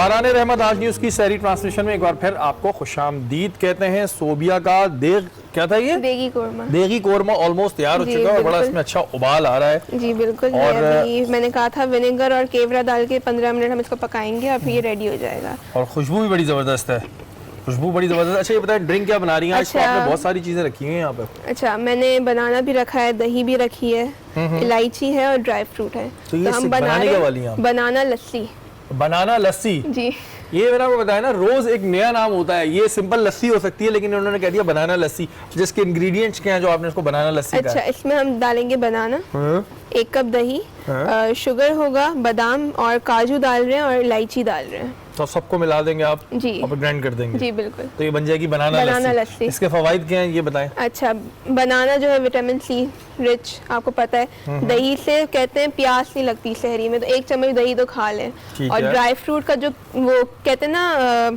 باران رحمت آج نیوز کی سحری ٹرانسلیشن میں ایک بار پھر آپ کو خوش آمدید کہتے ہیں. صوبیہ کا دیگ کیا تھا یہ؟ دیگی قورمہ. دیگی قورمہ آلموسٹ تیار ہو چکا ہے اور بڑا اس میں اچھا ابال آ رہا ہے. جی بالکل. ابھی میں نے کہا تھا ونیگر اور کیورا ڈال کے 15 منٹ ہم اس کو پکائیں گے اور پھر یہ ریڈی ہو جائے گا. اور خوشبو بھی بڑی زبردست ہے. خوشبو بڑی زبردست. اچھا یہ بتائیں ڈرنک کیا بنا رہی ہیں؟ آج تو آپ نے بہت ساری چیزیں رکھی ہیں یہاں پہ. اچھا میں نے بنانا بھی رکھا ہے, دہی بھی رکھی ہے, الائچی ہے اور ڈرائی فروٹ ہے. تو ہم بنانے کیا والی ہیں؟ بنانا لسی. بنانا لسی. جی یہ میں نے آپ کو بتایا نا, روز ایک نیا نام ہوتا ہے. یہ سمپل لسی ہو سکتی ہے لیکن انہوں نے کہہ دیا بنانا لسی. جس کے انگریڈینٹس کیا ہیں جو آپ نے اس کو بنانا لسی کہا؟ اچھا اس میں ہم ڈالیں گے بنانا, 1 کپ دہی, شوگر ہوگا, بادام اور کاجو ڈال رہے ہیں اور الائچی ڈال رہے ہیں. تو سب کو ملا دیں گے آپ جی اور گرائنڈ کر دیں گے. جی بالکل. تو یہ بن جائے گی بنانا لسی. اس کے فوائد کیا ہیں یہ بتائیں. اچھا بنانا جو ہے وٹامن سی رچ, آپ کو پتہ ہے. دہی سے کہتے ہیں پیاس نہیں لگتی سحری میں, تو 1 چمچ دہی تو کھا لیں. اور ڈرائی فروٹ کا جو وہ کہتے ہیں نا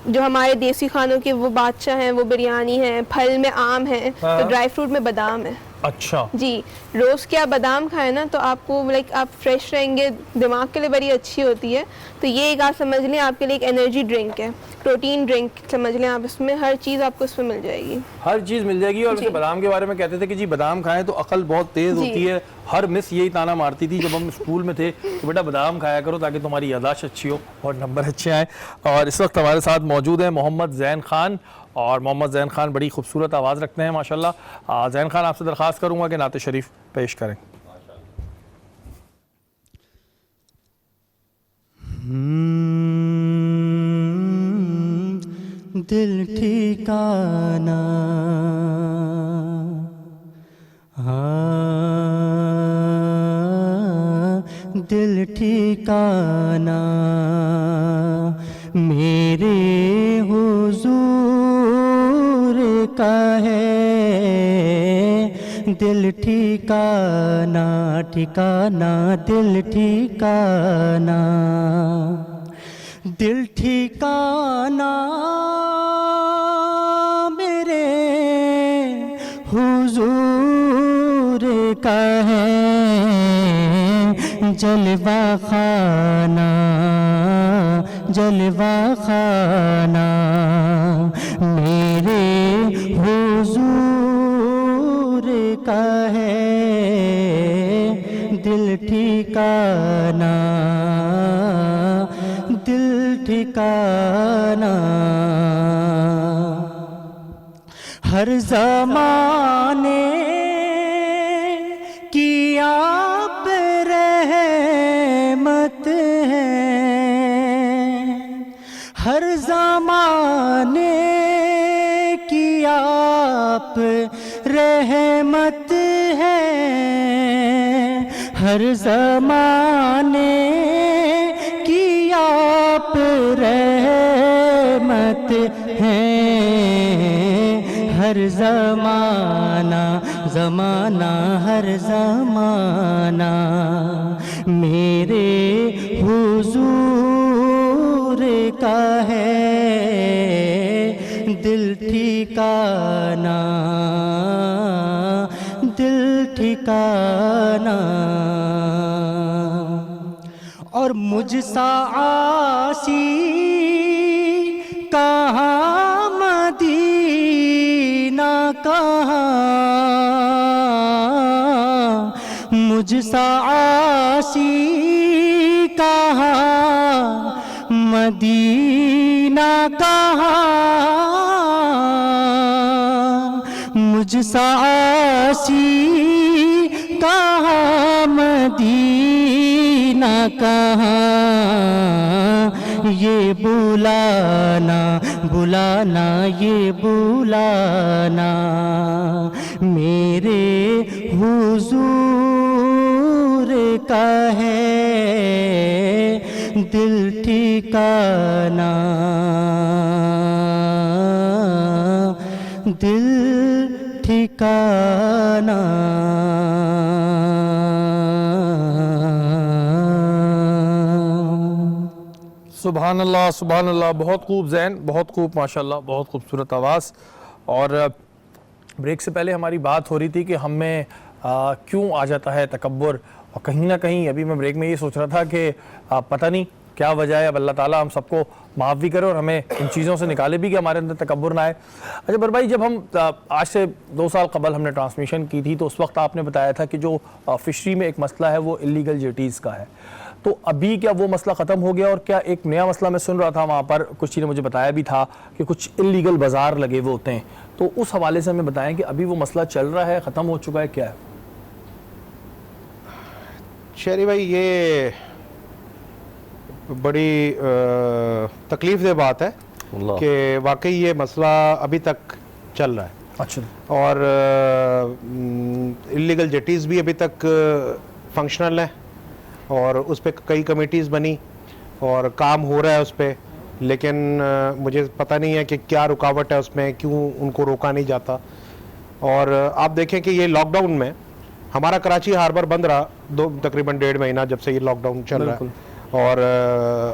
جو ہمارے دیسی کھانوں کے وہ بادشاہ ہیں, وہ بریانی ہے, پھل میں آم ہے, تو ڈرائی فروٹ میں بادام ہے. اچھا جی روز کے آپ بادام کھائیں نا تو آپ کو لائک آپ فریش رہیں گے, دماغ کے لیے بڑی اچھی ہوتی ہے. تو یہ ایک آپ سمجھ لیں آپ کے لیے ایک انرجی ڈرنک ہے, پروٹین ڈرنک سمجھ لیں آپ. اس میں ہر چیز آپ کو اس میں مل جائے گی. ہر چیز مل جائے گی. اور ویسے بادام کے بارے میں کہتے تھے کہ جی بادام کھائیں تو عقل بہت تیز ہوتی ہے. ہر مس یہی تانا مارتی تھی جب ہم اسکول میں تھے کہ بیٹا بادام کھایا کرو تاکہ تمہاری یادداشت اچھی ہو اور نمبر اچھے آئیں. اور اس وقت ہمارے ساتھ موجود ہیں محمد زین خان, اور محمد زین خان بڑی خوبصورت آواز رکھتے ہیں ماشاءاللہ. زین خان آپ سے درخواست کروں گا کہ نعت شریف پیش کریں. دل ٹھکانا دل ٹھکانا میرے حضور کا ہے. دل ٹھکانا ٹھکانا دل ٹھکانا, دل ٹھکانا میرے حضور کا ہے. جلوہ خانہ جلوہ خانہ میرے حضور کا ہے. دل ٹھکانا دل ٹھکانا. ہر زمانے کی آپ رحمت ہے, ہر زمانے کی آپ رحمت ہے, ہر زمانے کی آپ رحمت ہے. ہر زمانہ زمانہ ہر زمانہ میرے حضور کا ہے. دل ٹھکانا دل ٹھکانا. اور مجھ سا عاصی کہاں مدینہ کہاں, مجھ سا عاصی کہاں مدینہ کہاں, مجھ سا عاصی کہاں مدینہ کہاں. یہ بلانا بلانا یہ بلانا میرے حضور کا ہے. دل ٹھکانا دل ٹھکانا. سبحان اللہ سبحان اللہ. بہت خوب زین, بہت خوب ماشاءاللہ, بہت خوبصورت آواز. اور بریک سے پہلے ہماری بات ہو رہی تھی کہ ہم میں کیوں آ جاتا ہے تکبر, اور کہیں نہ کہیں ابھی میں بریک میں یہ سوچ رہا تھا کہ پتہ نہیں کیا وجہ ہے. اب اللہ تعالیٰ ہم سب کو معاف بھی کرے اور ہمیں ان چیزوں سے نکالے بھی کہ ہمارے اندر تکبر نہ آئے. اچھا بر بھائی, جب ہم آج سے 2 سال قبل ہم نے ٹرانسمیشن کی تھی تو اس وقت آپ نے بتایا تھا کہ جو فشری میں ایک مسئلہ ہے وہ اللیگل جیٹیز کا ہے, تو ابھی کیا وہ مسئلہ ختم ہو گیا اور کیا ایک نیا مسئلہ میں سن رہا تھا وہاں پر, کچھ چیزیں مجھے بتایا بھی تھا کہ کچھ اللیگل بازار لگے ہوئے ہوتے ہیں, تو اس حوالے سے ہمیں بتائیں کہ ابھی وہ مسئلہ چل رہا ہے, ختم ہو چکا ہے, کیا ہے؟ شہری بھائی, یہ بڑی تکلیف دہ بات ہے کہ واقعی یہ مسئلہ ابھی تک چل رہا ہے. اچھا. اور اللیگل جیٹیز بھی ابھی تک فنکشنل ہیں اور اس پہ کئی کمیٹیز بنی اور کام ہو رہا ہے اس پہ, لیکن مجھے پتہ نہیں ہے کہ کیا رکاوٹ ہے اس میں, کیوں ان کو روکا نہیں جاتا. اور آپ دیکھیں کہ یہ لاک ڈاؤن میں ہمارا کراچی ہاربر بند رہا تقریباً 1.5 مہینہ جب سے یہ لاک ڈاؤن چل رہا ہے, اور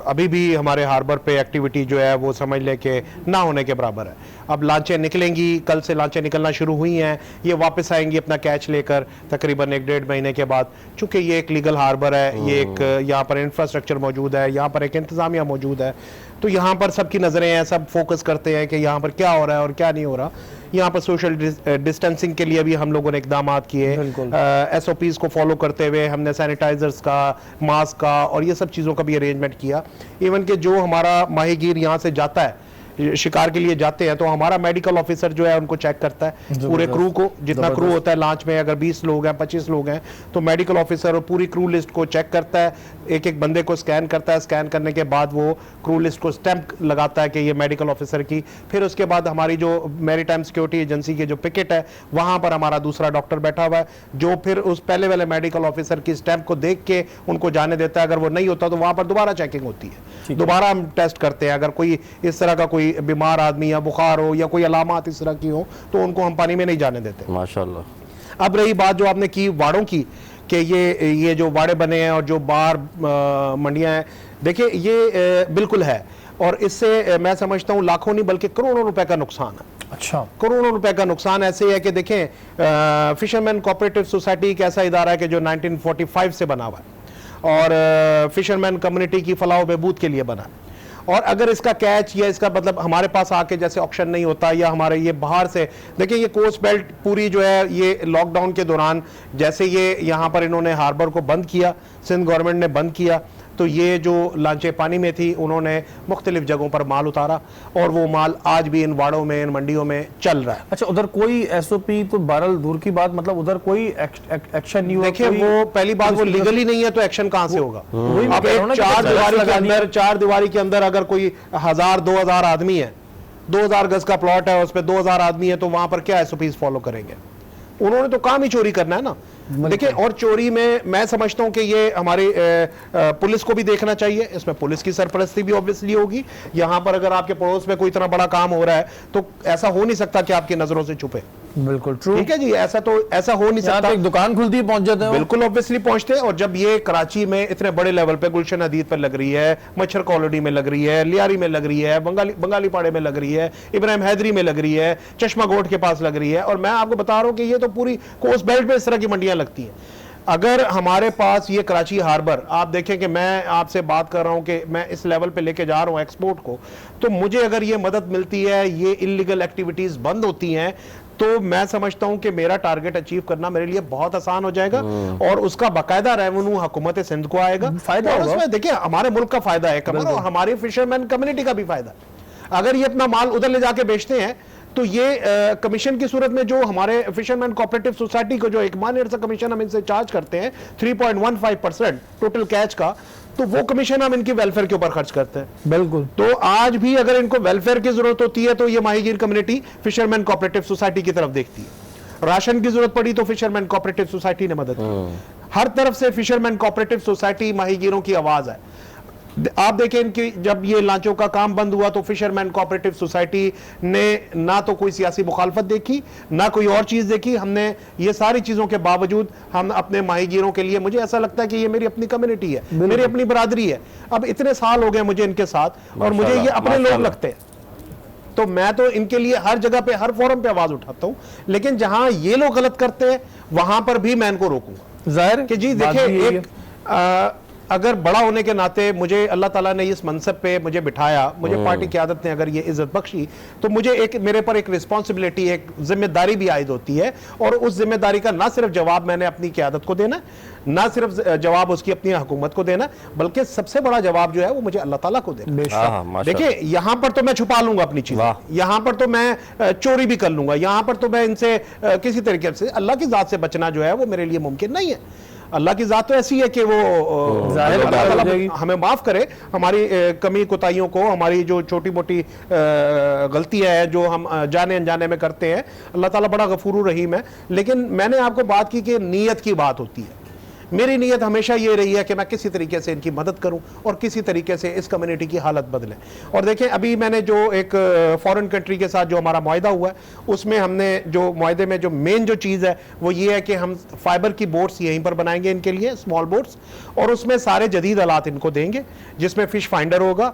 ابھی بھی ہمارے ہاربر پہ ایکٹیویٹی جو ہے وہ سمجھ لے کہ نہ ہونے کے برابر ہے. اب لانچیں نکلیں گی, کل سے لانچیں نکلنا شروع ہوئی ہیں, یہ واپس آئیں گی اپنا کیچ لے کر تقریباً 1-1.5 مہینے کے بعد, چونکہ یہ ایک لیگل ہاربر ہے, یہ ایک یہاں پر انفراسٹرکچر موجود ہے, یہاں پر ایک انتظامیہ موجود ہے, تو یہاں پر سب کی نظریں ہیں, سب فوکس کرتے ہیں کہ یہاں پر کیا ہو رہا ہے اور کیا نہیں ہو رہا. یہاں پر سوشل ڈسٹینسنگ کے لیے بھی ہم لوگوں نے اقدامات کیے, ایس او پیز کو فالو کرتے ہوئے ہم نے سینیٹائزرز کا, ماسک کا اور یہ سب چیزوں کا بھی ارینجمنٹ کیا. ایون کہ جو ہمارا ماہی گیر یہاں سے جاتا ہے, شکار کے لیے جاتے ہیں, تو ہمارا میڈیکل آفیسر جو ہے ان کو چیک کرتا ہے, پورے کرو کو, جتنا کرو ہوتا ہے لانچ میں, اگر 20 لوگ ہیں 25 لوگ ہیں تو میڈیکل آفیسر اور پوری کرو لسٹ کو چیک کرتا ہے, ایک ایک بندے کو سکین کرتا ہے, سکین کرنے کے بعد وہ کرو لسٹ کو سٹیمپ لگاتا ہے کہ یہ میڈیکل آفیسر کی. پھر اس کے بعد ہماری جو میری ٹائم سیکیورٹی ایجنسی کے جو پکٹ ہے وہاں پر ہمارا دوسرا ڈاکٹر بیٹھا ہوا ہے جو پھر اس پہلے والے میڈیکل آفیسر کی سٹیمپ کو دیکھ کے ان کو جانے دیتا ہے. اگر وہ نہیں ہوتا تو وہاں پر دوبارہ چیکنگ ہوتی ہے, دوبارہ ہم ٹیسٹ کرتے ہیں. اگر کوئی اس طرح کا کوئی بیمار آدمی یا بخار ہو یا کوئی علامات اس طرح کی ہو تو ان کو ہم پانی میں نہیں جانے دیتے. ماشاءاللہ. اب رہی بات جو آپ نے کی واڑوں کی, کہ یہ جو واڑے بنے ہیں اور جو بار منڈیاں ہیں, دیکھیں یہ بالکل ہے, اور اس سے میں سمجھتا ہوں لاکھوں نہیں بلکہ کروڑوں روپے کا نقصان ہے. اچھا. کروڑوں روپے کا نقصان ایسے ہے کہ دیکھیں فشرمین کوآپریٹو سوسائٹی ایک ایسا ادارہ ہے کہ جو 1945 سے بنا ہوا ہے اور فشرمین کمیونٹی کی فلاح و بہبود کے لیے بنا ہے. اور اگر اس کا کیچ یا اس کا مطلب ہمارے پاس آ کے جیسے آکشن نہیں ہوتا یا ہمارے یہ باہر سے, دیکھیں یہ کوسٹ بیلٹ پوری جو ہے یہ لاک ڈاؤن کے دوران جیسے یہ یہاں پر انہوں نے ہاربر کو بند کیا, سندھ گورنمنٹ نے بند کیا, تو یہ جو لانچیں پانی میں تھی انہوں نے مختلف جگہوں پر مال اتارا اور وہ مال آج بھی ان واڑوں میں, ان منڈیوں میں چل رہا ہے. اچھا, ادھر کوئی ایس او پی تو بہرحال دور کی بات, مطلب ادھر کوئی ایکشن نہیں ہوا؟ دیکھیں وہ پہلی بات وہ لیگلی نہیں ہے تو ایکشن کہاں سے ہوگا؟ اب ایک 4 دیواری کے اندر اگر کوئی 1000-2000 آدمی ہے, 2000 گز کا پلاٹ ہے, اس پہ 2000 آدمی ہے, تو وہاں پر کیا ایس او پیز فالو کریں گے؟ انہوں نے تو کام ہی چوری کرنا ہے نا. دیکھیں, اور چوری میں سمجھتا ہوں کہ یہ ہماری پولیس کو بھی دیکھنا چاہیے, اس میں پولیس کی سرپرستی بھی obviously ہوگی. یہاں پر اگر آپ کے پڑوس میں کوئی اتنا بڑا کام ہو رہا ہے تو ایسا ہو نہیں سکتا کہ آپ کی نظروں سے چھپے. بالکل ٹرو. ٹھیک ہے جی, ایسا ہو نہیں سکتا. ایک دکان کھلتی ہے پہنچ جاتے ہیں, بالکل obviously پہنچتے ہیں. اور جب یہ کراچی میں اتنے بڑے لیول پہ گلشن حدید پر لگ رہی ہے, مچھر کالونی میں لگ رہی ہے, لیاری میں لگ رہی ہے, بنگالی پاڑے میں لگ رہی ہے, ابراہیم حیدری میں لگ رہی ہے, چشمہ گوٹ کے پاس لگ رہی ہے, اور میں آپ کو بتا رہا ہوں کہ یہ تو پوری کوسٹ بیلٹ میں اس طرح کی منڈیاں لگتی ہیں. اگر ہمارے پاس یہ کراچی ہاربر, آپ دیکھیں کہ میں آپ سے بات کر رہا ہوں کہ میں اس لیول پہ لے کے جا رہا ہوں ایکسپورٹ کو, تو مجھے اگر یہ مدد ملتی ہے, یہ اللیگل ایکٹیویٹیز بند ہوتی ہیں, تو میں سمجھتا ہوں کہ میرا ٹارگٹ اچیو کرنا میرے لیے بہت آسان ہو جائے گا, اور اس کا باقاعدہ ریونیو حکومت سندھ کو آئے گا. فائدہ ہوگا. اس میں دیکھیں ہمارے ملک کا فائدہ ہے کمر, اور ہماری فشرمین کمیونٹی کا بھی فائدہ. اگر یہ اپنا مال ادھر لے جا کے بیچتے ہیں تو یہ کمیشن کی صورت میں جو ہمارے فشرمین کوآپریٹو سوسائٹی کو جو ایک مانیٹر سے کمیشن ہم ان سے چارج کرتے ہیں 3.15% ٹوٹل کیچ کا, تو وہ کمیشن ہم ان کی ویلفیئر کے اوپر خرچ کرتے ہیں. بالکل. تو آج بھی اگر ان کو ویلفیئر کی ضرورت ہوتی ہے تو یہ ماہی گیر کمیونٹی فشرمین کوآپریٹو سوسائٹی کی طرف دیکھتی ہے. راشن کی ضرورت پڑی تو فشرمین کوآپریٹو سوسائٹی نے مدد کی. ہر طرف سے فشرمین کوآپریٹو سوسائٹی ماہی گیروں کی آواز ہے. آپ دیکھیں ان کی جب یہ لانچوں کا کام بند ہوا تو فشرمین کوآپریٹو سوسائٹی نے نہ تو کوئی سیاسی مخالفت دیکھی, نہ کوئی اور چیز دیکھی. ہم نے یہ ساری چیزوں کے باوجود ہم اپنے ماہی گیروں کے لیے, مجھے ایسا لگتا ہے کہ یہ میری اپنی کمیونٹی ہے, میری اپنی برادری ہے. اب اتنے سال ہو گئے مجھے ان کے ساتھ, اور مجھے یہ اپنے لوگ لگتے ہیں, تو میں تو ان کے لیے ہر جگہ پہ, ہر فورم پہ آواز اٹھاتا ہوں. لیکن جہاں یہ لوگ غلط کرتے ہیں وہاں پر بھی میں ان کو روکوں گا. ظاہر کہ جی دیکھیں, ایک اگر بڑا ہونے کے ناطے مجھے اللہ تعالیٰ نے اس منصب پہ مجھے بٹھایا, مجھے پارٹی قیادت نے اگر یہ عزت بخشی, تو مجھے میرے پر ایک رسپانسبلٹی, ایک ذمہ داری بھی عائد ہوتی ہے, اور اس ذمہ داری کا نہ صرف جواب میں نے اپنی قیادت کو دینا, نہ صرف جواب اس کی اپنی حکومت کو دینا, بلکہ سب سے بڑا جواب جو ہے وہ مجھے اللہ تعالیٰ کو دینا. دیکھیں یہاں پر تو میں چھپا لوں گا اپنی چیزیں, یہاں پر تو میں چوری بھی کر لوں گا, یہاں پر تو میں ان سے کسی طریقے سے, اللہ کی ذات سے بچنا جو ہے وہ میرے لیے ممکن نہیں ہے. اللہ کی ذات تو ایسی ہے کہ وہ ہمیں معاف کرے ہماری کمی کوتاہیوں کو, ہماری جو چھوٹی موٹی غلطی ہے جو ہم جانے انجانے میں کرتے ہیں. اللہ تعالیٰ بڑا غفور الرحیم ہے. لیکن میں نے آپ کو بات کی کہ نیت کی بات ہوتی ہے. میری نیت ہمیشہ یہ رہی ہے کہ میں کسی طریقے سے ان کی مدد کروں اور کسی طریقے سے اس کمیونٹی کی حالت بدلیں. اور دیکھیں ابھی میں نے جو ایک فورن کنٹری کے ساتھ جو ہمارا معاہدہ ہوا ہے, اس میں ہم نے جو معاہدے میں جو مین جو چیز ہے وہ یہ ہے کہ ہم فائبر کی بوٹس یہیں پر بنائیں گے ان کے لیے, اسمال بوٹس, اور اس میں سارے جدید آلات ان کو دیں گے, جس میں فش فائنڈر ہوگا.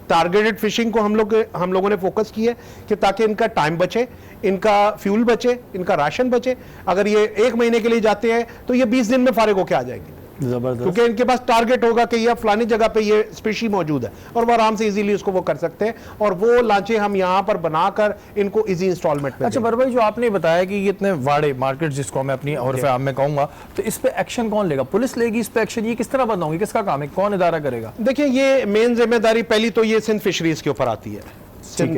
ٹارگیٹڈ فشنگ کو ہم لوگوں نے فوکس کی ہے کہ تاکہ ان کا ٹائم بچے, ان کا فیول بچے, ان کا راشن بچے. اگر یہ 1 مہینے کے لیے جاتے ہیں تو یہ 20 دن میں فارغ ہو کے آ جائیں گے, کیونکہ ان کے پاس ٹارگیٹ ہوگا کہ یہ فلانی جگہ پہ یہ اسپیشی موجود ہے, اور وہ آرام سے ایزیلی اس کو وہ کر سکتے ہیں. اور وہ لانچیں ہم یہاں پر بنا کر ان کو ایزی انسٹالمنٹ میں. اچھا بر بھائی, جو آپ نے بتایا کہ یہ اتنے واڑے مارکیٹ جس کو میں اپنی عرف عام میں کہوں گا, تو اس پہ ایکشن کون لے گا؟ پولیس لے گی اس پہ ایکشن؟ یہ کس طرح بند ہوں گی؟ کس کا کام ہے؟ کون ادارہ کرے گا؟ دیکھیں یہ مین ذمہ داری پہلی تو یہ سندھ فشریز کے اوپر آتی ہے,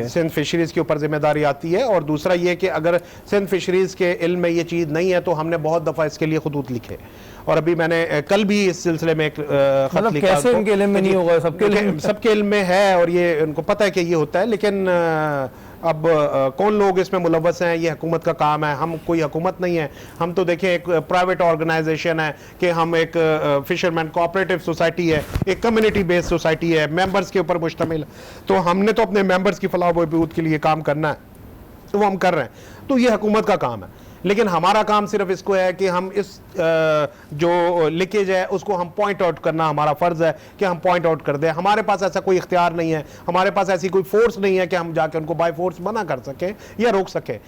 سندھ فشریز کے اوپر ذمہ داری آتی ہے. اور دوسرا یہ کہ اگر سندھ فشریز کے علم میں یہ چیز نہیں ہے تو ہم نے بہت دفعہ اس کے لیے خطوط لکھے, اور ابھی میں نے کل بھی اس سلسلے میں ایک خط لکھا. کیسے ان کے علم میں نہیں ہوگا؟ سب کے علم میں ہے, اور یہ ان کو پتہ ہے کہ یہ ہوتا ہے. لیکن اب کون لوگ اس میں ملوث ہیں, یہ حکومت کا کام ہے. ہم کوئی حکومت نہیں ہے, ہم تو دیکھیں ایک پرائیویٹ آرگنائزیشن ہے کہ ہم ایک فشرمین کوآپریٹو سوسائٹی ہے, ایک کمیونٹی بیس سوسائٹی ہے, ممبرز کے اوپر مشتمل ہے. تو ہم نے تو اپنے ممبرز کی فلاح و بہبود کے لیے کام کرنا ہے, تو وہ ہم کر رہے ہیں. تو یہ حکومت کا کام ہے. لیکن ہمارا کام صرف اس کو ہے کہ ہم اس جو لیکیج ہے اس کو ہم پوائنٹ آؤٹ کرنا ہمارا فرض ہے کہ ہم پوائنٹ آؤٹ کر دیں. ہمارے پاس ایسا کوئی اختیار نہیں ہے, ہمارے پاس ایسی کوئی فورس نہیں ہے کہ ہم جا کے ان کو بائی فورس منع کر سکیں یا روک سکیں.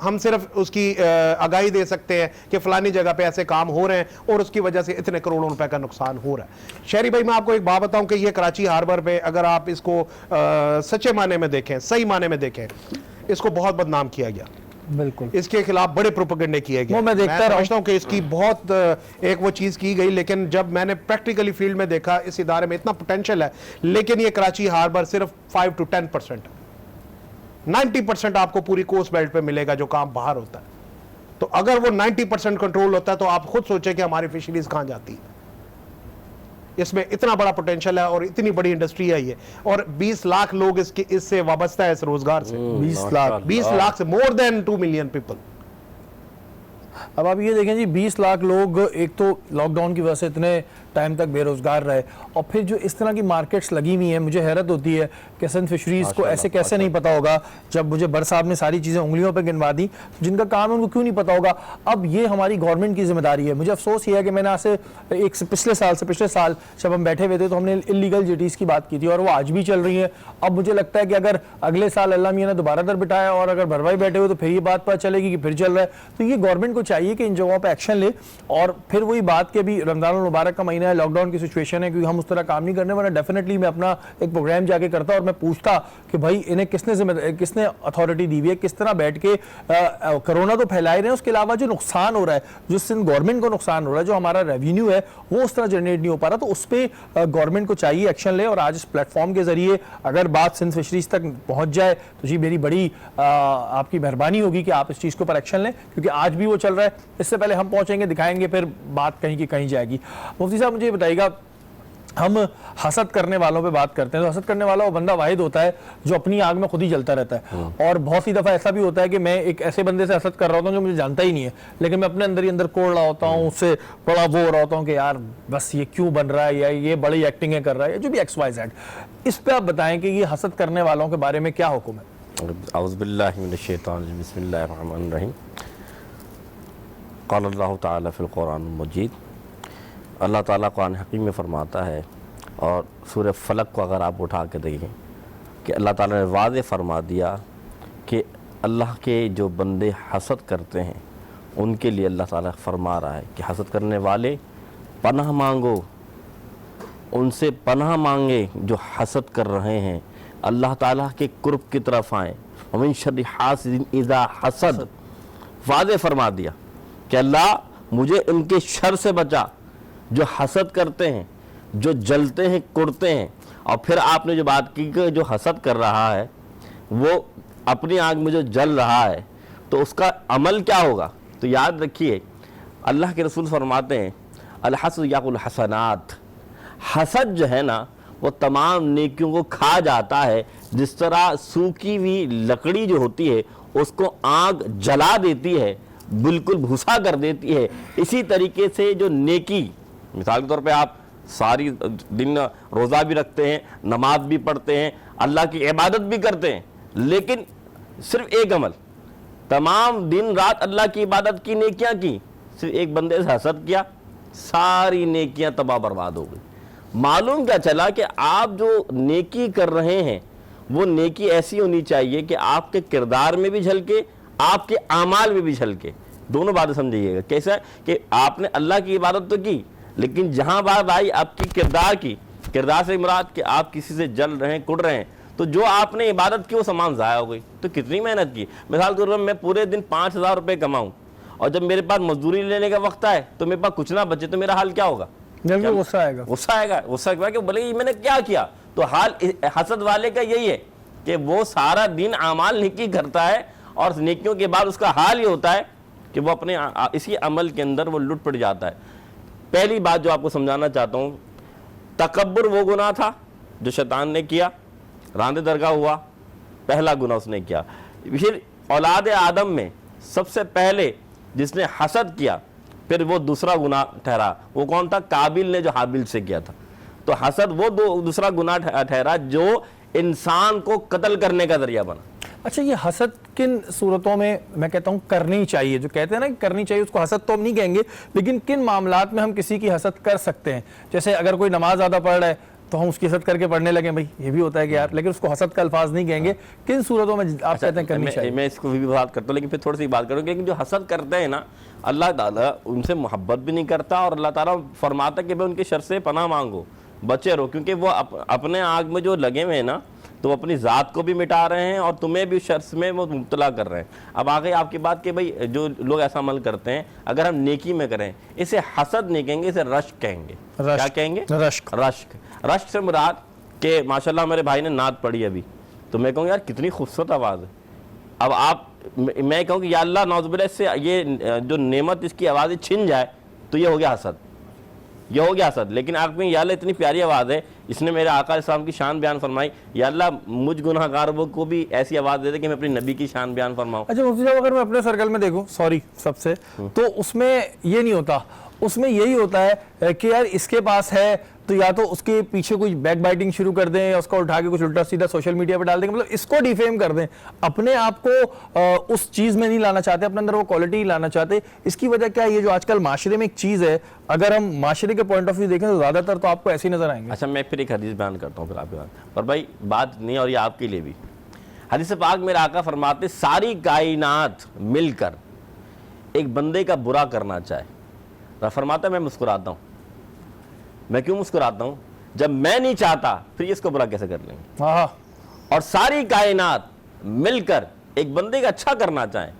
ہم صرف اس کی آگاہی دے سکتے ہیں کہ فلانی جگہ پہ ایسے کام ہو رہے ہیں اور اس کی وجہ سے اتنے کروڑوں روپے کا نقصان ہو رہا ہے. شہری بھائی میں آپ کو ایک بات بتاؤں کہ یہ کراچی ہاربر پہ اگر آپ اس کو سچے معنی میں دیکھیں, صحیح معنی میں دیکھیں, اس کو بہت بدنام کیا گیا. بالکل اس کے خلاف بڑے پروپیگنڈے کیے گئے. میں سمجھتا ہوں کہ اس کی بہت ایک وہ چیز کی گئی, لیکن جب میں نے پریکٹیکلی فیلڈ میں دیکھا اس ادارے میں اتنا پوٹینشل ہے, لیکن یہ کراچی ہاربر صرف 5 to 10%, 90% آپ کو پوری کوسٹ بیلٹ پہ ملے گا جو کام باہر ہوتا ہے. تو اگر وہ 90% کنٹرول ہوتا ہے تو آپ خود سوچیں کہ ہماری فشریز کہاں جاتی ہے. اس میں اتنا بڑا پوٹینشل ہے اور اتنی بڑی انڈسٹری ہے یہ, اور 20 لاکھ لوگ اس سے وابستہ ہے, اس روزگار سے. 20 لاکھ سے more than 2 million people. اب آپ یہ دیکھیں جی 20 لاکھ لوگ ایک تو لاک ڈاؤن کی وجہ سے اتنے ٹائم تک بے روزگار رہے, اور پھر جو اس طرح کی مارکیٹس لگی ہوئی ہیں, مجھے حیرت ہوتی ہے کہ سندھ فشریز کو ایسے کیسے نہیں پتا ہوگا. جب مجھے بر صاحب نے ساری چیزیں انگلیوں پہ گنوا دی, جن کا کام ہے ان کو کیوں نہیں پتا ہوگا. اب یہ ہماری گورنمنٹ کی ذمہ داری ہے. مجھے افسوس یہ ہے کہ میں نے آج سے پچھلے سال جب ہم بیٹھے ہوئے تھے تو ہم نے اللیگل جیٹیز کی بات کی تھی, اور وہ آج بھی چل رہی ہیں. اب مجھے لگتا ہے کہ اگر اگلے سال اللہ میاں نے دوبارہ در بٹھایا اور اگر بھروائی بیٹھے ہوئے تو پھر یہ بات پتہ چلے گی کہ پھر چل رہا ہے. تو یہ گورنمنٹ کو چاہیے کہ ان جگہوں پہ ایکشن لے. اور پھر وہی بات کہ ابھی رمضان المبارک کا مہینہ ہے, لاک ڈاؤن کی سچویشن ہے, کیونکہ ہم اس طرح کام نہیں کرنے, ورنہ ڈیفینیٹلی میں اپنا ایک پروگرام جا کے کرتا اور میں پوچھتا کہ بھائی انہیں کس نے اتھارٹی دی ہوئی ہے, کس طرح بیٹھ کے کرونا تو پھیلائے رہے ہیں, اس کے علاوہ جو نقصان ہو رہا ہے, جو سندھ گورنمنٹ کو نقصان ہو رہا ہے, جو ہمارا ریونیو ہے وہ اس طرح جنریٹ نہیں ہو پا رہا. تو اس پہ گورنمنٹ کو چاہیے ایکشن لے. اور آج اس پلیٹ فارم کے ذریعے اگر بات سندھ فشریز تک پہنچ جائے تو جی میری بڑی آپ کی مہربانی ہوگی کہ آپ اس چیز کے اوپر ایکشن لیں, کیونکہ آج بھی وہ چل رہا ہے. اس سے پہلے ہم پہنچیں گے, دکھائیں گے, پھر بات کہیں کی کہیں جائے گی. مفتی صاحب مجھے یہ بتائیے گا, ہم حسد کرنے والوں پہ بات کرتے ہیں تو حسد کرنے والا وہ بندہ واحد ہوتا ہے جو اپنی آگ میں خود ہی جلتا رہتا ہے. اور بہت سی دفعہ ایسا بھی ہوتا ہے کہ میں ایک ایسے بندے سے حسد کر رہا ہوتا ہوں جو مجھے جانتا ہی نہیں ہے, لیکن میں اپنے اندر ہی اندر کوڑ رہا ہوتا ہوں, اس سے بڑا وہ ہو رہا ہوتا ہوں کہ یار بس یہ کیوں بن رہا ہے, یا یہ بڑی ایکٹنگیں کر رہا ہے, جو بھی XYZ. اس پہ آپ بتائیں کہ یہ حسد کرنے والوں کے بارے میں کیا حکم ہے؟ اعوذ باللہ من الشیطان الرجیم, بسم اللہ الرحمن الرحیم. قال اللہ تعالیٰ فی القرآن المجید, اللہ تعالیٰ قرآن حکیم میں فرماتا ہے, اور سورہ فلق کو اگر آپ اٹھا کے دیکھیں کہ اللہ تعالیٰ نے واضح فرما دیا کہ اللہ کے جو بندے حسد کرتے ہیں ان کے لیے اللہ تعالیٰ فرما رہا ہے کہ حسد کرنے والے پناہ مانگو, ان سے پناہ مانگے جو حسد کر رہے ہیں, اللہ تعالیٰ کے قرب کی طرف آئیں. ومن شر حاسد اذا حسد, واضح فرما دیا کہ اللہ مجھے ان کے شر سے بچا جو حسد کرتے ہیں, جو جلتے ہیں, کڑتے ہیں. اور پھر آپ نے جو بات کی کہ جو حسد کر رہا ہے وہ اپنی آنکھ میں جو جل رہا ہے تو اس کا عمل کیا ہوگا. تو یاد رکھیے اللہ کے رسول فرماتے ہیں الحسد یاکل الحسنات, حسد جو ہے نا وہ تمام نیکیوں کو کھا جاتا ہے. جس طرح سوکھی ہوئی لکڑی جو ہوتی ہے اس کو آگ جلا دیتی ہے, بالکل بھوسا کر دیتی ہے, اسی طریقے سے جو نیکی, مثال کے طور پہ آپ ساری دن روزہ بھی رکھتے ہیں, نماز بھی پڑھتے ہیں, اللہ کی عبادت بھی کرتے ہیں, لیکن صرف ایک عمل, تمام دن رات اللہ کی عبادت کی, نیکیاں کی, صرف ایک بندے سے حسد کیا, ساری نیکیاں تباہ برباد ہو گئی. معلوم کیا چلا کہ آپ جو نیکی کر رہے ہیں وہ نیکی ایسی ہونی چاہیے کہ آپ کے کردار میں بھی جھلکے, آپ کے اعمال میں بھی جھلکے. دونوں باتیں سمجھیے گا. کیسا ہے کہ آپ نے اللہ کی عبادت تو کی, لیکن جہاں بات آئی آپ کی کردار کی, کردار سے مراد کہ آپ کسی سے جل رہے ہیں, کڑ رہے ہیں, تو جو آپ نے عبادت کی وہ سامان ضائع ہو گئی. تو کتنی محنت کی. مثال کے طور پر میں پورے دن 5,000 روپے کماؤں اور جب میرے پاس مزدوری لینے کا وقت آئے تو میرے پاس کچھ نہ بچے تو میرا حال کیا ہوگا؟ غصہ آئے گا. غصہ آئے گا. غصہ کہ بھلے میں نے کیا کیا. تو حال حسد والے کا یہی ہے کہ وہ سارا دن اعمال نیکی کرتا ہے اور نیکیوں کے بعد اس کا حال یہ ہوتا ہے کہ وہ اپنے اسی عمل کے اندر وہ لٹ پڑ جاتا ہے. پہلی بات جو آپ کو سمجھانا چاہتا ہوں, تکبر وہ گناہ تھا جو شیطان نے کیا, راندے درگاہ ہوا, پہلا گناہ اس نے کیا. پھر اولاد آدم میں سب سے پہلے جس نے حسد کیا پھر وہ دوسرا گناہ ٹھہرا, وہ کون تھا؟ قابل نے جو حابل سے کیا تھا. تو حسد وہ دوسرا گناہ ٹھہرا جو انسان کو قتل کرنے کا ذریعہ بنا. اچھا, یہ حسد کن صورتوں میں کہتا ہوں کرنی چاہیے؟ جو کہتے ہیں نا کہ کرنی چاہیے, اس کو حسد تو ہم نہیں کہیں گے, لیکن کن معاملات میں ہم کسی کی حسد کر سکتے ہیں؟ جیسے اگر کوئی نماز زیادہ پڑھ رہا ہے تو ہم اس کی حسد کر کے پڑھنے لگیں, بھائی یہ بھی ہوتا ہے کہ یار, لیکن اس کو حسد کا الفاظ نہیں کہیں گے. کن صورتوں میں آپ کہتے ہیں کرنی چاہیے؟ میں اس کو بھی بات کرتا ہوں, لیکن پھر تھوڑی سی بات کروں. لیکن جو حسد کرتے ہیں نا, اللہ تعالیٰ ان سے محبت بھی نہیں کرتا, اور اللہ تعالیٰ فرماتا کہ بھائی ان کے شر سے پناہ مانگو, بچے رہو, کیونکہ وہ اپنے آگ میں جو لگے ہوئے ہیں نا تو اپنی ذات کو بھی مٹا رہے ہیں اور تمہیں بھی شر میں وہ مبتلا کر رہے ہیں. اب آگے آپ کی بات کہ بھائی جو لوگ ایسا عمل کرتے ہیں اگر ہم نیکی میں کریں, اسے حسد نہیں کہیں گے, اسے رشک کہیں گے. کیا کہیں گے؟ رشک. رشک سے مراد کہ ماشاءاللہ میرے بھائی نے نعت پڑھی ابھی, تو میں کہوں یار کتنی خوبصورت آواز ہے. اب میں کہوں کہ یا اللہ نعوذ باللہ اس سے یہ جو نعمت اس کی آواز چھن جائے تو یہ ہو گیا حسد, یہ ہو گیا حسد. لیکن آپ میں یا اللہ اتنی پیاری آواز ہے, اس نے میرے آقا علیہ السلام کی شان بیان فرمائی, یا اللہ مجھ گناہ گاروں کو بھی ایسی آواز دے دے کہ میں اپنی نبی کی شان بیان فرماؤں. اچھا مفتی صاحب, اگر میں اپنے سرکل میں دیکھوں, سوری سب سے, تو اس میں یہ نہیں ہوتا, اس میں یہی ہوتا ہے کہ یار اس کے پاس ہے تو یا تو اس کے پیچھے کوئی بیک بائٹنگ شروع کر دیں, یا اس کو اٹھا کے کچھ الٹا سیدھا سوشل میڈیا پہ ڈال دیں, مطلب اس کو ڈیفیم کر دیں, اپنے آپ کو اس چیز میں نہیں لانا چاہتے, اپنے اندر وہ کوالٹی نہیں لانا چاہتے. اس کی وجہ کیا ہے؟ یہ جو آج کل معاشرے میں ایک چیز ہے, اگر ہم معاشرے کے پوائنٹ آف ویو دیکھیں تو زیادہ تر تو آپ کو ایسے ہی نظر آئیں گے. اچھا میں پھر ایک حدیث بیان کرتا ہوں پھر آپ کے بعد, اور بھائی بات نہیں, اور یہ آپ کے لیے بھی. حدیث پاک میرے آقا فرماتے ساری کائنات مل کر ایک بندے کا برا کرنا چاہے, فرماتا میں مسکراتا ہوں. میں کیوں مسکراتا ہوں؟ جب میں نہیں چاہتا پھر اس کو برا کیسے کر لیں گے؟ اور ساری کائنات مل کر ایک بندے کا اچھا کرنا چاہیں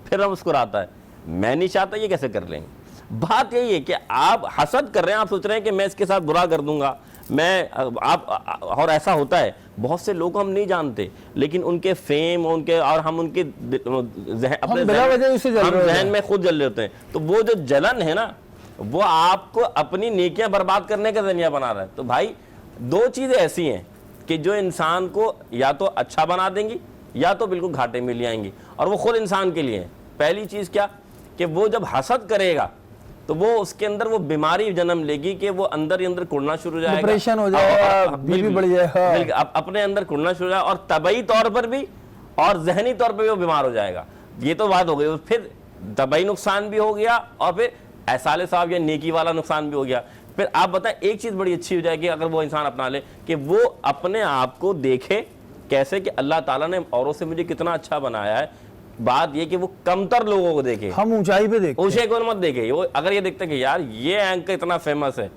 پھر ہم مسکراتا ہے, میں نہیں چاہتا یہ کیسے کر لیں گے؟ بات یہی ہے کہ آپ حسد کر رہے ہیں, آپ سوچ رہے ہیں کہ میں اس کے ساتھ برا کر دوں گا, میں آپ, اور ایسا ہوتا ہے بہت سے لوگ ہم نہیں جانتے, لیکن ان کے فیم ان کے اور ہم ان کے اپنے ذہن میں خود جل رہے ہوتے ہیں. تو وہ جو جلن ہے نا وہ آپ کو اپنی نیکیاں برباد کرنے کا ذریعہ بنا رہا ہے. تو بھائی دو چیزیں ایسی ہیں کہ جو انسان کو یا تو اچھا بنا دیں گی یا تو بالکل گھاٹے میں لے آئیں گی, اور وہ خود انسان کے لیے ہے. پہلی چیز کیا کہ وہ جب حسد کرے گا تو وہ اس کے اندر وہ بیماری جنم لے گی کہ وہ اندر ہی اندر کڑنا شروع ہو جائے گا, ڈپریشن ہو جائے گا, بی پی بڑھ جائے گا, اپنے اندر کڑنا شروع ہو جائے گا, اور طبعی طور پر بھی اور ذہنی طور پر بھی وہ بیمار ہو جائے گا. یہ تو بات ہو گئی. پھر طبعی نقصان بھی ہو گیا اور پھر احسال ثواب یا نیکی والا نقصان بھی ہو گیا. پھر آپ بتائیں ایک چیز بڑی اچھی ہو جائے گی اگر وہ انسان اپنا لے کہ وہ اپنے آپ کو دیکھے کیسے کہ اللہ تعالیٰ نے اوروں سے مجھے کتنا اچھا بنایا ہے. بات یہ کہ وہ کمتر لوگوں کو دیکھے, ہم اونچائی پہ دیکھیں, اونچے کو مت دیکھے. وہ اگر یہ دیکھتے کہ یار یہ اینکر اتنا فیمس ہے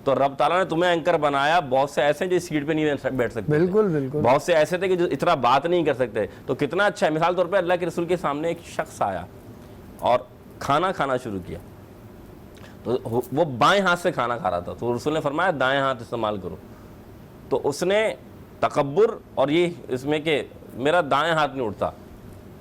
تو رب تعالیٰ نے تمہیں اینکر بنایا. بہت سے ایسے ہیں جو اس سیٹ پہ نہیں بیٹھ سکتے, بالکل بالکل, بہت سے ایسے تھے کہ جو اتنا بات نہیں کر سکتے. تو کتنا اچھا ہے, مثال طور پہ اللہ کے رسول کے سامنے ایک شخص آیا اور کھانا کھانا شروع کیا, تو وہ بائیں ہاتھ سے کھانا کھا رہا تھا, تو رسول نے فرمایا دائیں ہاتھ استعمال کرو. تو اس نے تکبر اور یہ اس میں کہ میرا دائیں ہاتھ نہیں اٹھتا,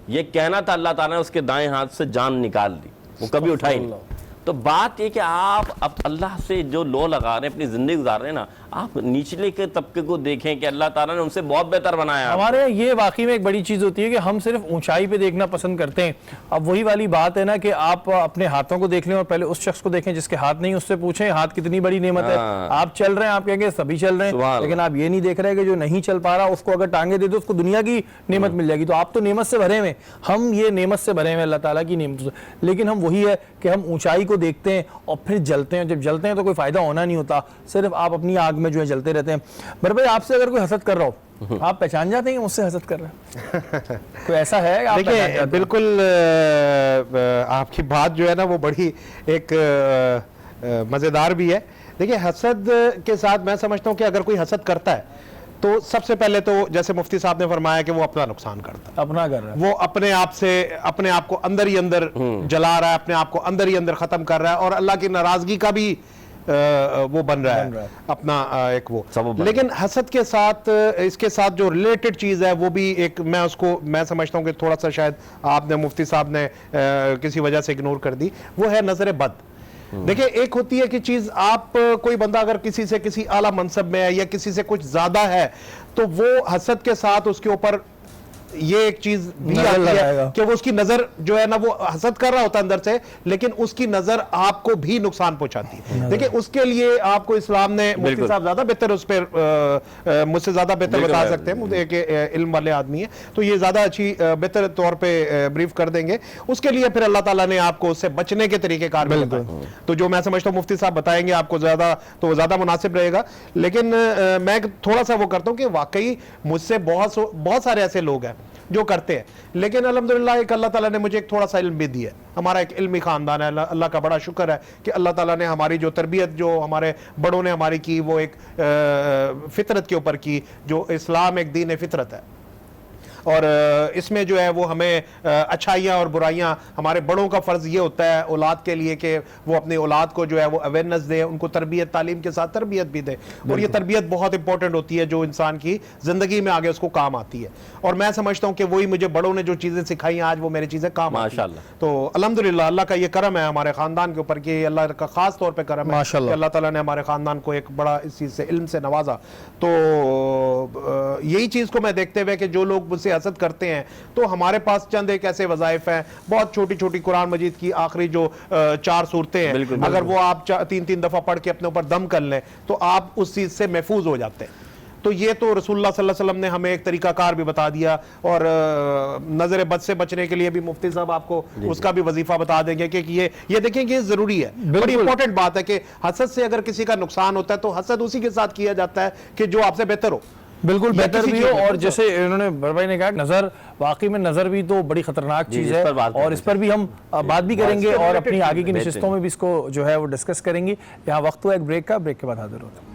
یہ کہنا تھا, اللہ تعالیٰ نے اس کے دائیں ہاتھ سے جان نکال دی, وہ کبھی اٹھائی نہیں. تو بات یہ کہ آپ اب اللہ سے جو لو لگا رہے ہیں, اپنی زندگی گزار رہے ہیں نا, آپ نچلے کے طبقے کو دیکھیں کہ اللہ تعالیٰ نے ان سے بہت بہتر بنایا. ہمارے یہ واقعی میں ایک بڑی چیز ہوتی ہے کہ ہم صرف اونچائی پہ دیکھنا پسند کرتے ہیں. اب وہی والی بات ہے نا کہ آپ اپنے ہاتھوں کو دیکھ لیں اور پہلے اس شخص کو دیکھیں جس کے ہاتھ نہیں, اس سے پوچھیں ہاتھ کتنی بڑی نعمت ہے. آپ چل رہے ہیں, آپ کہیں گے سبھی چل رہے ہیں, لیکن آپ یہ نہیں دیکھ رہے کہ جو نہیں چل پا رہا اس کو اگر ٹانگیں دے دو اس کو دنیا کی نعمت مل جائے گی. تو آپ تو نعمت سے بھرے ہوئے, ہم یہ نعمت سے بھرے ہوئے اللہ تعالیٰ کی نعمت سے, لیکن ہم وہی ہے کہ ہم اونچائی کو دیکھتے ہیں اور پھر جلتے ہیں. جب جلتے ہیں تو کوئی فائدہ ہونا نہیں ہوتا, صرف آپ اپنی آگ میں جو ہے جلتے رہتے ہیں. بر بھائی آپ سے اگر کوئی حسد کر رہا ہو, آپ پہچان جاتے ہیں مجھ سے حسد کر رہے ہیں؟ کوئی ایسا ہے؟ دیکھیں بالکل آپ کی بات جو ہے نا وہ بڑی ایک مزیدار بھی ہے. دیکھیں حسد کے ساتھ میں سمجھتا ہوں کہ اگر کوئی حسد کرتا ہے تو سب سے پہلے تو جیسے مفتی صاحب نے فرمایا کہ وہ اپنا نقصان کرتا ہے, اپنا کر رہا ہے, وہ اپنے آپ سے اپنے آپ کو اندر ہی اندر جلا رہا ہے, اپنے آپ کو اندر ہی اندر ختم کر رہا ہے, اور اللہ کی ناراضگی کا بھی وہ بن رہا ہے اپنا ایک وہ. لیکن حسد کے ساتھ اس کے ساتھ جو ریلیٹڈ چیز ہے وہ بھی ایک میں سمجھتا ہوں کہ تھوڑا سا شاید آپ نے مفتی صاحب نے کسی وجہ سے اگنور کر دی, وہ ہے نظر بد. دیکھیں ایک ہوتی ہے کہ چیز, آپ کوئی بندہ اگر کسی سے کسی اعلیٰ منصب میں ہے یا کسی سے کچھ زیادہ ہے تو وہ حسد کے ساتھ اس کے اوپر یہ ایک چیز بھی آتی ہے کہ وہ اس کی نظر جو ہے نا وہ حسد کر رہا ہوتا ہے اندر سے, لیکن اس کی نظر آپ کو بھی نقصان پہنچاتی ہے. دیکھیں اس کے لیے آپ کو اسلام نے, مفتی صاحب زیادہ بہتر اس پہ مجھ سے زیادہ بہتر بتا سکتے ہیں, ایک علم والے آدمی ہیں تو یہ زیادہ اچھی بہتر طور پہ بریف کر دیں گے. اس کے لیے پھر اللہ تعالیٰ نے آپ کو اس سے بچنے کے طریقے کار بھی بتائے, تو جو میں سمجھتا ہوں مفتی صاحب بتائیں گے آپ کو زیادہ, تو وہ زیادہ مناسب رہے گا. لیکن میں تھوڑا سا وہ کرتا ہوں کہ واقعی مجھ سے بہت سارے ایسے لوگ ہیں جو کرتے ہیں, لیکن الحمدللہ ایک اللہ تعالیٰ نے مجھے ایک تھوڑا سا علم بھی دیا ہے. ہمارا ایک علمی خاندان ہے, اللہ کا بڑا شکر ہے کہ اللہ تعالیٰ نے ہماری جو تربیت جو ہمارے بڑوں نے ہماری کی وہ ایک فطرت کے اوپر کی, جو اسلام ایک دین فطرت ہے, اور اس میں جو ہے وہ ہمیں اچھائیاں اور برائیاں, ہمارے بڑوں کا فرض یہ ہوتا ہے اولاد کے لیے کہ وہ اپنی اولاد کو جو ہے وہ اویئرنیس دے, ان کو تربیت, تعلیم کے ساتھ تربیت بھی دے, اور یہ تربیت بہت امپورٹنٹ ہوتی ہے جو انسان کی زندگی میں آگے اس کو کام آتی ہے. اور میں سمجھتا ہوں کہ وہی مجھے بڑوں نے جو چیزیں سکھائی ہیں آج وہ میری چیزیں کام آتی ہیں. تو الحمدللہ اللہ کا یہ کرم ہے ہمارے خاندان کے اوپر, کہ اللہ کا خاص طور پہ کرم ہے کہ اللہ تعالیٰ نے ہمارے خاندان کو ایک بڑا اس چیز سے, علم سے نوازا. تو یہی چیز کو میں دیکھتے ہوئے کہ جو لوگ مجھ سے حسد کرتے ہیں, تو ہمارے پاس چند ایک ایسے وظائف ہیں, بہت چھوٹی چھوٹی قرآن مجید کی آخری جو 4 سورتیں ہیں, اگر وہ آپ 3 دفعہ پڑھ کے اپنے اوپر دم کر لیں تو آپ اس چیز سے محفوظ ہو جاتے ہیں. تو یہ تو رسول اللہ صلی اللہ علیہ وسلم نے ہمیں ایک طریقہ کار بھی بتا دیا, اور نظر بد سے بچنے کے لیے بھی مفتی صاحب آپ کو اس کا بھی وظیفہ بتا دیں گے کہ یہ دیکھیں کہ یہ ضروری ہے. بڑی امپورٹنٹ بات ہے کہ حسد سے اگر کسی کا نقصان ہوتا ہے تو حسد اسی کے ساتھ کیا جاتا ہے کہ جو آپ سے بہتر ہو, بالکل بہتر بھی ہو. اور جیسے انہوں نے بھائی نے کہا نظر, واقعی میں نظر بھی تو بڑی خطرناک چیز ہے, اور اس پر بھی ہم بات بھی کریں گے اور اپنی آگے کی نشستوں میں بھی اس کو جو ہے وہ ڈسکس کریں گے. یہاں وقت ہوا ایک بریک کا, بریک کے بعد حاضر ہوتے ہیں.